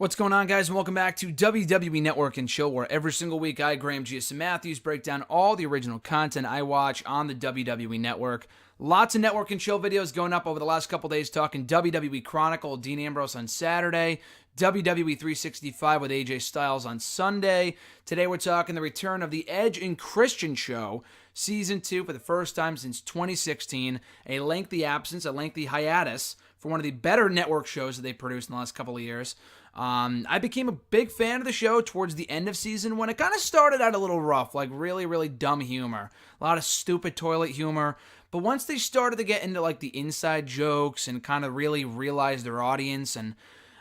What's going on, guys, and welcome back to WWE Network and Chill, where every single week I, Graham G.S. Matthews, break down all the original content I watch on the WWE Network. Lots of Network and Chill videos going up over the last couple days, talking WWE Chronicle, Dean Ambrose on Saturday, WWE 365 with AJ Styles on Sunday. Today we're talking the return of the Edge and Christian Show, Season 2 for the first time since 2016, a lengthy absence, a lengthy hiatus for one of the better network shows that they produced in the last couple of years. I became a big fan of the show towards the end of season one. It kind of started out a little rough, like really, really dumb humor. A lot of stupid toilet humor. But once they started to get into like the inside jokes and kind of really realize their audience and,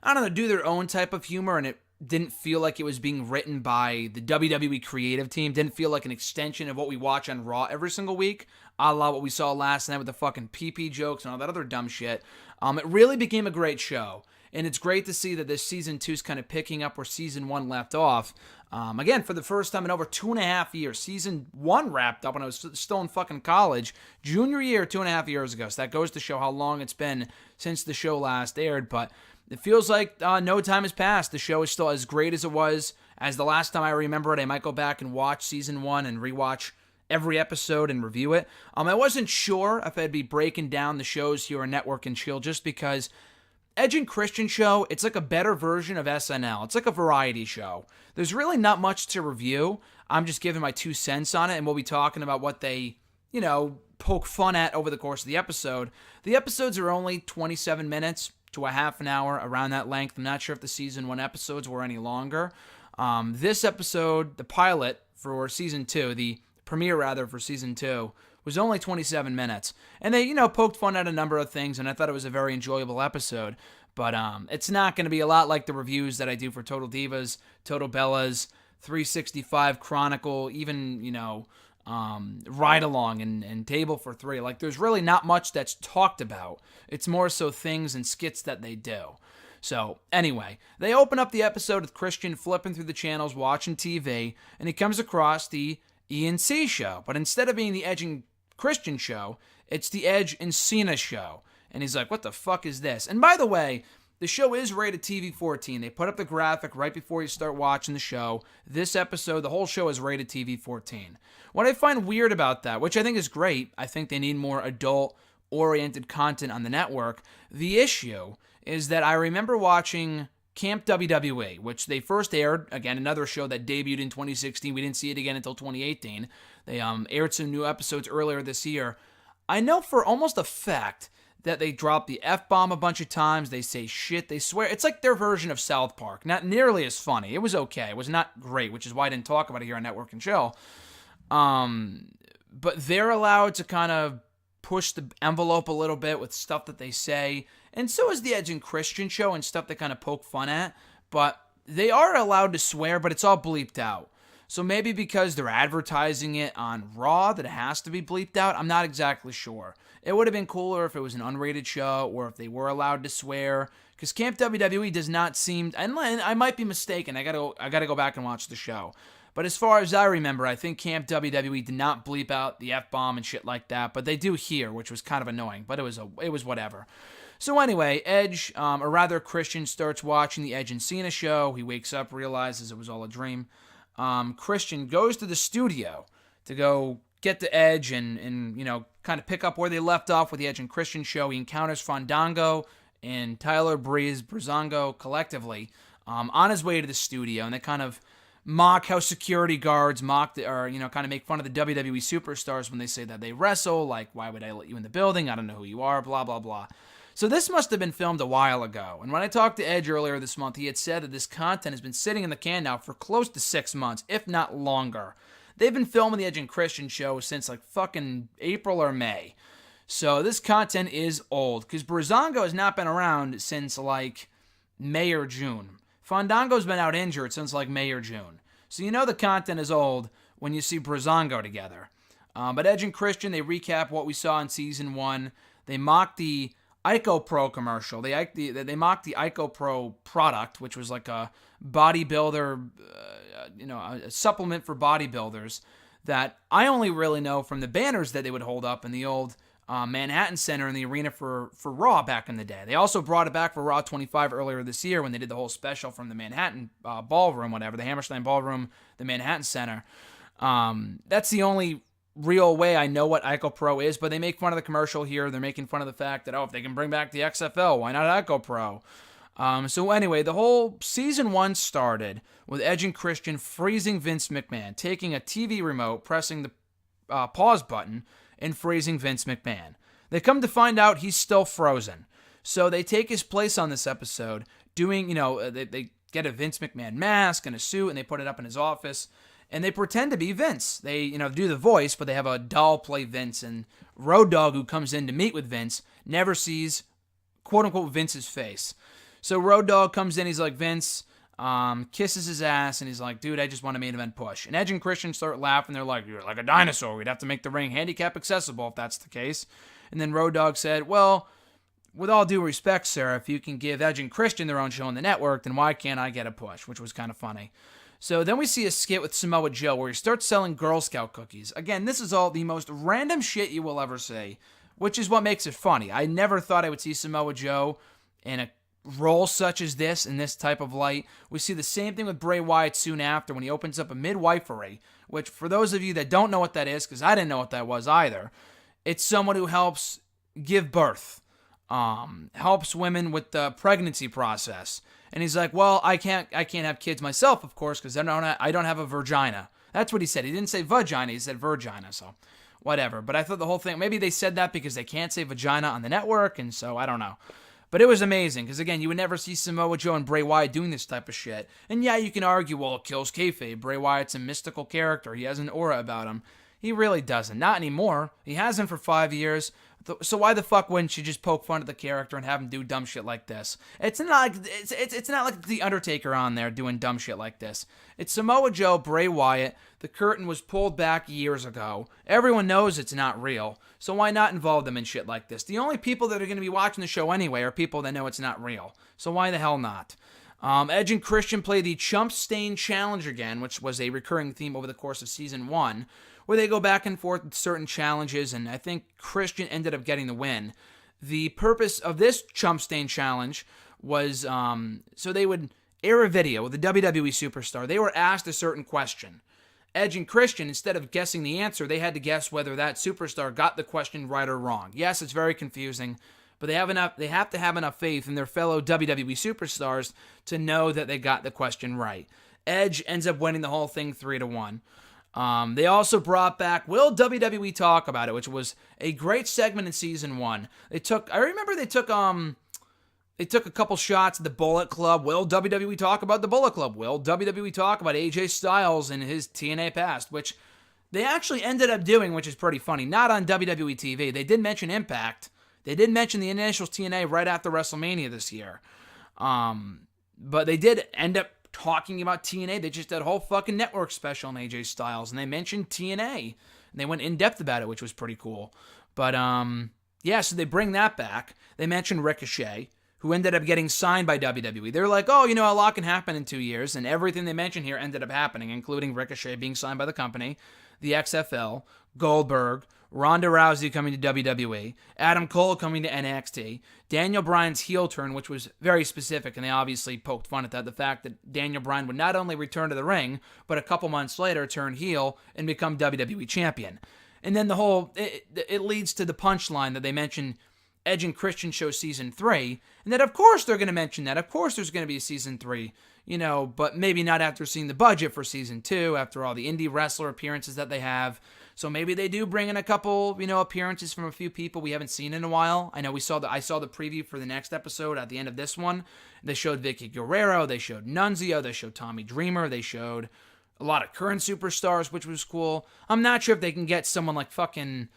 I don't know, do their own type of humor, and it didn't feel like it was being written by the WWE creative team, didn't feel like an extension of what we watch on Raw every single week, a la what we saw last night with the fucking pee-pee jokes and all that other dumb shit. It really became a great show. And it's great to see that this Season 2 is kind of picking up where Season 1 left off. Again, for the first time in over 2.5 years. Season 1 wrapped up when I was still in fucking college. Junior year, 2.5 years ago. So that goes to show how long it's been since the show last aired. But it feels like no time has passed. The show is still as great as it was as the last time I remember it. I might go back and watch Season 1 and rewatch every episode and review it. I wasn't sure if I'd be breaking down the shows here on Network and Chill just because Edge and Christian Show, it's like a better version of SNL. It's like a variety show. There's really not much to review. I'm just giving my 2 cents on it, and we'll be talking about what they, poke fun at over the course of the episode. The episodes are only 27 minutes to a half an hour, around that length. I'm not sure if the Season 1 episodes were any longer. This episode, the pilot for Season 2, the premiere rather for Season 2, was only 27 minutes. And they, poked fun at a number of things, and I thought it was a very enjoyable episode. But it's not going to be a lot like the reviews that I do for Total Divas, Total Bellas, 365 Chronicle, even, Ride Along and Table for Three. Like, there's really not much that's talked about. It's more so things and skits that they do. So, anyway, they open up the episode with Christian flipping through the channels, watching TV, and he comes across the E&C show. But instead of being the Edge and Christian show, it's the Edge and Cena show. And he's like, what the fuck is this? And by the way, the show is rated TV-14. They put up the graphic right before you start watching the show. This episode, the whole show is rated TV-14. What I find weird about that, which I think is great, I think they need more adult-oriented content on the network. The issue is that I remember watching Camp WWE, which they first aired, again, another show that debuted in 2016. We didn't see it again until 2018. They aired some new episodes earlier this year. I know for almost a fact that they drop the F-bomb a bunch of times. They say shit. They swear. It's like their version of South Park. Not nearly as funny. It was okay. It was not great, which is why I didn't talk about it here on Network and Chill. But they're allowed to kind of push the envelope a little bit with stuff that they say. And so is the Edge and Christian show and stuff they kind of poke fun at. But they are allowed to swear, but it's all bleeped out. So maybe because they're advertising it on Raw that it has to be bleeped out, I'm not exactly sure. It would have been cooler if it was an unrated show or if they were allowed to swear. Because Camp WWE does not seem, and I might be mistaken, I gotta go back and watch the show. But as far as I remember, I think Camp WWE did not bleep out the F-bomb and shit like that, but they do here, which was kind of annoying, but it was whatever. So anyway, Edge, or rather Christian, starts watching the Edge and Cena show. He wakes up, realizes it was all a dream. Christian goes to the studio to go get the Edge and kind of pick up where they left off with the Edge and Christian show. He encounters Fandango and Tyler Breeze, Breezango collectively on his way to the studio, and they kind of mock how security guards kind of make fun of the WWE superstars when they say that they wrestle, like, why would I let you in the building? I don't know who you are, blah, blah, blah. So this must have been filmed a while ago. And when I talked to Edge earlier this month, he had said that this content has been sitting in the can now for close to 6 months, if not longer. They've been filming the Edge and Christian show since like fucking April or May. So this content is old, because Breezango has not been around since like May or June. Fandango's been out injured since like May or June. So you know the content is old when you see Breezango together. But Edge and Christian, they recap what we saw in Season 1. They mock the Ico Pro commercial. They mocked the Ico Pro product, which was like a bodybuilder, a supplement for bodybuilders that I only really know from the banners that they would hold up in the old Manhattan Center in the arena for Raw back in the day. They also brought it back for Raw 25 earlier this year when they did the whole special from the Manhattan Ballroom, whatever, the Hammerstein Ballroom, the Manhattan Center. That's the only real way I know what Ico Pro is, but they make fun of the commercial here. They're making fun of the fact that, if they can bring back the XFL, why not Ico Pro? So anyway, the whole season 1 started with Edge and Christian freezing Vince McMahon, taking a TV remote, pressing the pause button, and freezing Vince McMahon. They come to find out he's still frozen. So they take his place on this episode, doing, they get a Vince McMahon mask and a suit, and they put it up in his office, and they pretend to be Vince. They, do the voice, but they have a doll play Vince, and Road Dogg, who comes in to meet with Vince, never sees, quote-unquote, Vince's face. So Road Dogg comes in, he's like, Vince, kisses his ass, and he's like, dude, I just want a main event push. And Edge and Christian start laughing. They're like, you're like a dinosaur. We'd have to make the ring handicap accessible if that's the case. And then Road Dogg said, well, with all due respect, sir, if you can give Edge and Christian their own show on the network, then why can't I get a push? Which was kind of funny. So then we see a skit with Samoa Joe where he starts selling Girl Scout cookies. Again, this is all the most random shit you will ever see, which is what makes it funny. I never thought I would see Samoa Joe in a role such as this, in this type of light. We see the same thing with Bray Wyatt soon after when he opens up a midwifery, which for those of you that don't know what that is, because I didn't know what that was either, it's someone who helps give birth, helps women with the pregnancy process. And he's like, well, I can't have kids myself, of course, because I don't have a vagina. That's what he said. He didn't say vagina, he said virgina, so whatever. But I thought the whole thing, maybe they said that because they can't say vagina on the network, and so I don't know. But it was amazing, because again, you would never see Samoa Joe and Bray Wyatt doing this type of shit. And yeah, you can argue, well, it kills kayfabe. Bray Wyatt's a mystical character. He has an aura about him. He really doesn't. Not anymore. He hasn't for 5 years. So why the fuck wouldn't you just poke fun at the character and have him do dumb shit like this? It's not like the Undertaker on there doing dumb shit like this. It's Samoa Joe, Bray Wyatt. The curtain was pulled back years ago. Everyone knows it's not real. So why not involve them in shit like this? The only people that are going to be watching the show anyway are people that know it's not real. So why the hell not? Edge and Christian play the Chump Stain Challenge again, which was a recurring theme over the course of Season 1, where they go back and forth with certain challenges, and I think Christian ended up getting the win. The purpose of this Chump Stain Challenge was so they would air a video with a WWE superstar. They were asked a certain question. Edge and Christian, instead of guessing the answer, they had to guess whether that superstar got the question right or wrong. Yes, it's very confusing, but they have to have enough faith in their fellow WWE superstars to know that they got the question right. Edge ends up winning the whole thing 3-1. They also brought back Will WWE Talk About It, which was a great segment in Season 1. They took a couple shots at the Bullet Club. Will WWE talk about the Bullet Club? Will WWE talk about AJ Styles and his TNA past? Which they actually ended up doing, which is pretty funny. Not on WWE TV. They did mention Impact. They did mention the initials TNA right after WrestleMania this year. But they did end up talking about TNA. They just did a whole fucking network special on AJ Styles, and they mentioned TNA. And they went in depth about it, which was pretty cool. But yeah, so they bring that back. They mentioned Ricochet, who ended up getting signed by WWE. They're like, oh, a lot can happen in 2 years, and everything they mentioned here ended up happening, including Ricochet being signed by the company, the XFL, Goldberg, Ronda Rousey coming to WWE, Adam Cole coming to NXT, Daniel Bryan's heel turn, which was very specific, and they obviously poked fun at that, the fact that Daniel Bryan would not only return to the ring, but a couple months later turn heel and become WWE champion. And then it leads to the punchline that they mentioned Edge and Christian show Season 3, and that of course they're going to mention that. Of course there's going to be a Season 3, but maybe not after seeing the budget for Season 2, after all the indie wrestler appearances that they have. So maybe they do bring in a couple, appearances from a few people we haven't seen in a while. I know I saw the preview for the next episode at the end of this one. They showed Vicky Guerrero, they showed Nunzio, they showed Tommy Dreamer, they showed a lot of current superstars, which was cool. I'm not sure if they can get someone like fucking,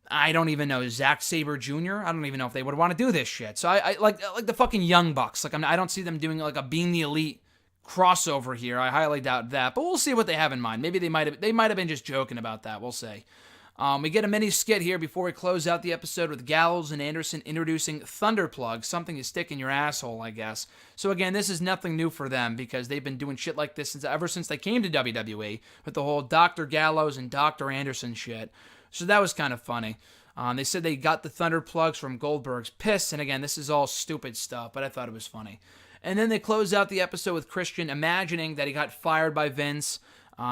I don't even know, Zack Sabre Jr. I don't even know if they would want to do this shit. So I like the fucking Young Bucks. I don't see them doing like a Being the Elite crossover here. I highly doubt that, but we'll see what they have in mind. Maybe they might have been just joking about that. We'll see. We get a mini skit here before we close out the episode with Gallows and Anderson introducing Thunderplug, something to stick in your asshole, I guess. So again, this is nothing new for them because they've been doing shit like this ever since they came to WWE with the whole Dr. Gallows and Dr. Anderson shit. So that was kind of funny. They said they got the thunder plugs from Goldberg's piss, and again, this is all stupid stuff, but I thought it was funny. And then they close out the episode with Christian imagining that he got fired by Vince.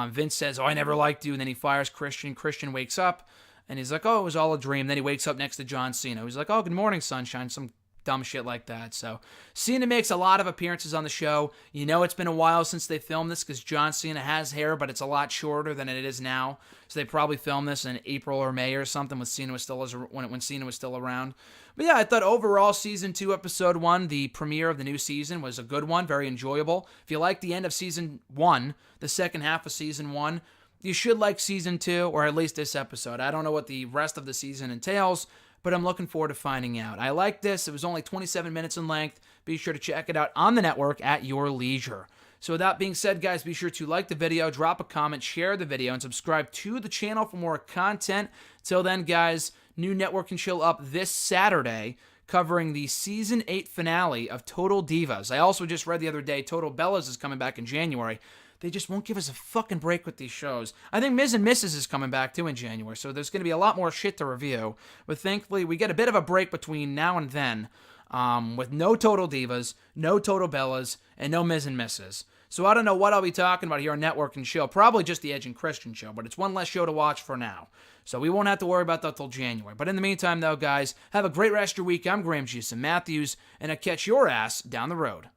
Vince says, "Oh, I never liked you," and then he fires Christian. Christian wakes up, and he's like, "Oh, it was all a dream." Then he wakes up next to John Cena. He's like, "Oh, good morning, sunshine," some dumb shit like that. So Cena makes a lot of appearances on the show. You know it's been a while since they filmed this because John Cena has hair, but it's a lot shorter than it is now. So they probably filmed this in April or May or something when Cena was still around. But yeah, I thought overall Season 2, Episode 1, the premiere of the new season, was a good one, very enjoyable. If you like the end of Season 1, the second half of Season 1, you should like Season 2, or at least this episode. I don't know what the rest of the season entails, but I'm looking forward to finding out. I like this. It was only 27 minutes in length. Be sure to check it out on the network at your leisure. So with that being said, guys, be sure to like the video, drop a comment, share the video, and subscribe to the channel for more content. Till then, guys, new Network and Chill up this Saturday, covering the Season 8 finale of Total Divas. I also just read the other day, Total Bellas is coming back in January. They just won't give us a fucking break with these shows. I think Ms. and Mrs. is coming back too in January, so there's going to be a lot more shit to review. But thankfully, we get a bit of a break between now and then, with no Total Divas, no Total Bellas, and no Ms. and Mrs. So I don't know what I'll be talking about here on Network and Chill. Probably just the Edge and Christian show, but it's one less show to watch for now. So we won't have to worry about that till January. But in the meantime, though, guys, have a great rest of your week. I'm Graham G. Matthews, and I'll catch your ass down the road.